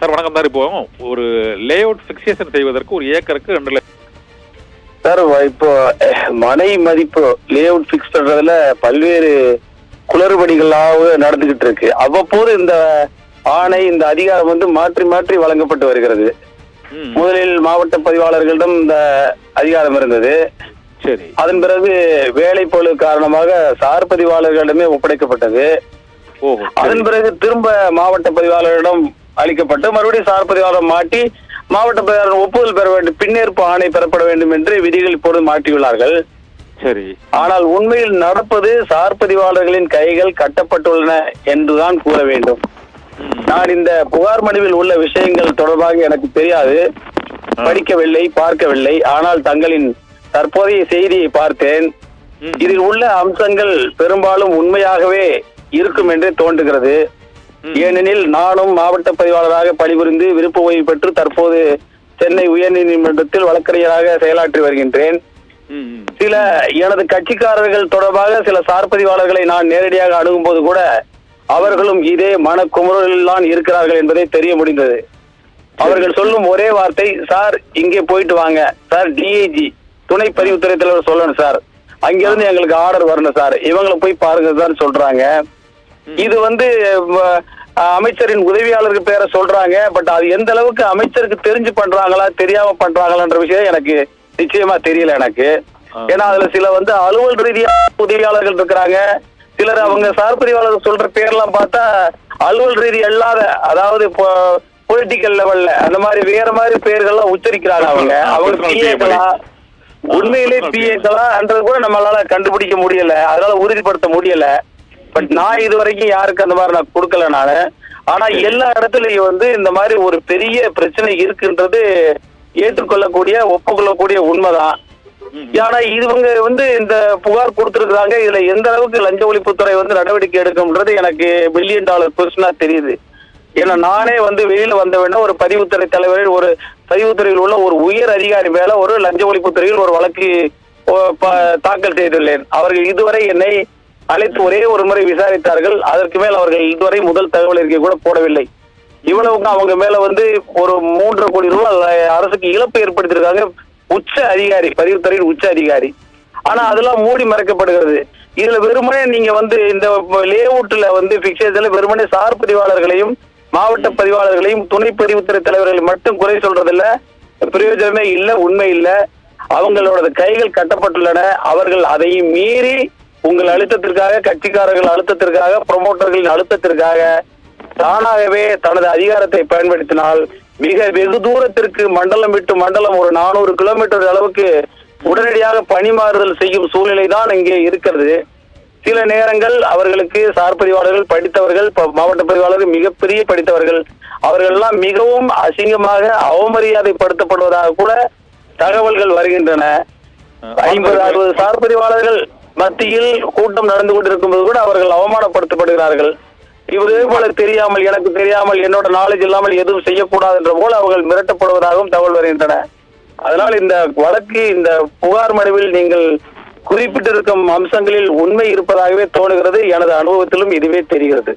Sir வணக்கம் sir. இப்போ ஒரு லே அவுட் பிக்சேஷன் செய்வதற்கு ஒரு ஏக்கருக்கு 2 லட்சம் சார். இப்போ மனை மதிப்பு லே அவுட் பிக்ஸ் பண்றதுல பல்வேறு குளறுபடிகளாக நடந்துகிட்டு இருக்கு. அவ்வப்போது இந்த ஆணை, இந்த அதிகாரம் வந்து மாற்றி மாற்றி வழங்கப்பட்டு வருகிறது. முதலில் மாவட்ட பதிவாளர்களிடம் இந்த அதிகாரம் இருந்தது. சரி. அதன் பிறகு வேலைப்பளு காரணமாக சார் பதிவாளர்களிடமே ஒப்படைக்கப்பட்டது. அதன் பிறகு திரும்ப மாவட்ட பதிவாளரிடம் அளிக்கப்பட்டு மறுபடியும் சார் பதிவாளர் மாட்டி மாவட்ட பதிவாளர் ஒப்புதல் பெற வேண்டும், பின்னேற்பு ஆணை பெறப்பட வேண்டும் என்று விதிகள் இப்போது மாற்றியுள்ளார்கள். சரி. ஆனால் உண்மையில் நடப்பது சார் பதிவாளர்களின் கைகள் கட்டப்பட்டுள்ளன என்றுதான் கூற வேண்டும். நான் இந்த புகார் மனுவில் உள்ள விஷயங்கள் தொடர்பாக எனக்கு தெரியாது, படிக்கவில்லை, பார்க்கவில்லை. ஆனால் தங்களின் தற்போதைய செய்தியை பார்த்தேன். இதில் உள்ள அம்சங்கள் பெரும்பாலும் உண்மையாகவே இருக்கும் என்றே தோன்றுகிறது. ஏனெனில் நானும் மாவட்ட பதிவாளராக பணிபுரிந்து விருப்ப ஓய்வு பெற்று தற்போது சென்னை உயர்நீதிமன்றத்தில் வழக்கறிஞராக செயலாற்றி வருகின்றேன். சில எனது கட்சிக்காரர்கள் தொடர்பாக சில சார் பதிவாளர்களை நான் நேரடியாக அணுகும் போது கூட அவர்களும் இதே மனக்குமுறலில் தான் இருக்கிறார்கள் என்பதை தெரிய முடிந்தது. அவர்கள் சொல்லும் ஒரே வார்த்தை, சார் இங்கே போயிட்டு வாங்க சார், டிஐஜி துணை பதிவுத்துறை தலைவர் சொல்லணும் சார், அங்கிருந்து எங்களுக்கு ஆர்டர் வரணும் சார், இவங்களை போய் பாருங்க சார் சொல்றாங்க. இது வந்து அமைச்சரின் உதவியாளருக்கு பேரை சொல்றாங்க. பட் அது எந்த அளவுக்கு அமைச்சருக்கு தெரிஞ்சு பண்றாங்களா தெரியாம பண்றாங்களான்ற விஷயம் எனக்கு நிச்சயமா தெரியல எனக்கு. ஏன்னா அதுல சில வந்து அலுவல் ரீதியா உதவியாளர்கள் இருக்கிறாங்க. சிலர் அவங்க சார் பதிவாளர் சொல்ற பேர்லாம் பார்த்தா அலுவல் ரீதி அல்லாத, அதாவது பொலிட்டிக்கல் லெவல்ல அந்த மாதிரி வேற மாதிரி பேர்கள்லாம் உச்சரிக்கிறாங்க. அவங்க பிஏக்களா, உண்மையிலே பிஏக்களான்றது கூட நம்மளால கண்டுபிடிக்க முடியல, அதனால உறுதிப்படுத்த முடியல. பட் நான் இது வரைக்கும் யாருக்கு அந்த மாதிரி நான் கொடுக்கல நானு. ஆனா எல்லா இடத்துலயும் வந்து இந்த மாதிரி ஒரு பெரிய பிரச்சனை இருக்குன்றது ஏற்றுக்கொள்ளக்கூடிய, ஒப்புக்கொள்ளக்கூடிய உண்மைதான். ஆனா இவங்க வந்து இந்த புகார் கொடுத்திருக்கிறாங்க, இதுல எந்த அளவுக்கு லஞ்ச ஒழிப்புத்துறை வந்து நடவடிக்கை எடுக்கும்ன்றது எனக்கு $1 பில்லியன் கொஸ்டினா தெரியுது. ஏன்னா நானே வந்து வெளியில வந்த வேண்டாம், ஒரு பதிவுத்துறை தலைவர், ஒரு பதிவுத்துறையில் உள்ள ஒரு உயர் அதிகாரி மேல ஒரு லஞ்ச ஒழிப்புத்துறையில் ஒரு வழக்கு தாக்கல் செய்துள்ளேன். அவர்கள் இதுவரை என்னை அழைத்து ஒரே ஒரு முறை விசாரித்தார்கள். அதற்கு மேல் அவர்கள் இதுவரை முதல் தகவல் அறிக்கை கூட போடவில்லை. இவ்வளவுக்கு அவங்க மேல வந்து ஒரு 3.5 கோடி ரூபாய் அரசுக்கு இழப்பு ஏற்படுத்தியிருக்காங்க. உச்ச அதிகாரி, பதிவுத்துறையின் உச்ச அதிகாரி. ஆனா அதெல்லாம் மூடி மறைக்கப்படுகிறது. இதுல வெறுமனே நீங்க வந்து இந்த லே அவுட்ல வந்து பிக்சேஷன்ல வெறுமனே சார் பதிவாளர்களையும் மாவட்ட பதிவாளர்களையும் துணை பதிவுத்துறை தலைவர்களை மட்டும் குறை சொல்றதில்ல, பிரயோஜனமே இல்ல, உண்மை இல்ல. அவங்களோட கைகள் கட்டப்பட்டுள்ளன. அவர்கள் அதையும் மீறி உங்கள் அழுத்தத்திற்காக, கட்சிக்காரர்கள் அழுத்தத்திற்காக, ப்ரொமோட்டர்களின் அழுத்தத்திற்காக தானாகவே தனது அதிகாரத்தை பயன்படுத்தினால் மிக வெகு தூரத்திற்கு மண்டலம் விட்டு மண்டலம் ஒரு 400 கிலோமீட்டர் அளவுக்கு உடனடியாக பணிமாறுதல் செய்யும் சூழ்நிலை தான் இங்கே இருக்கிறது. சில நேரங்கள் அவர்களுக்கு சார் பதிவாளர்கள் படித்தவர்கள், மாவட்ட பதிவாளர்கள் மிகப்பெரிய படித்தவர்கள், அவர்கள் எல்லாம் மிகவும் அசிங்கமாக அவமரியாதைப்படுத்தப்படுவதாக கூட தகவல்கள் வருகின்றன. 50-60 சார் பதிவாளர்கள் மத்தியில் கூட்டம் நடந்து கொண்டிருக்கும் போது கூட அவர்கள் அவமானப்படுத்தப்படுகிறார்கள். இதே போல தெரியாமல், எனக்கு தெரியாமல், என்னோட நாலேஜ் இல்லாமல் எதுவும் செய்யக்கூடாது என்ற போல அவர்கள் மிரட்டப்படுவதாகவும் தகவல் வருகின்றன. அதனால் இந்த வழக்கு, இந்த புகார் மனுவில் நீங்கள் குறிப்பிட்டிருக்கும் அம்சங்களில் உண்மை இருப்பதாகவே தோணுகிறது. எனது அனுபவத்திலும் இதுவே தெரிகிறது.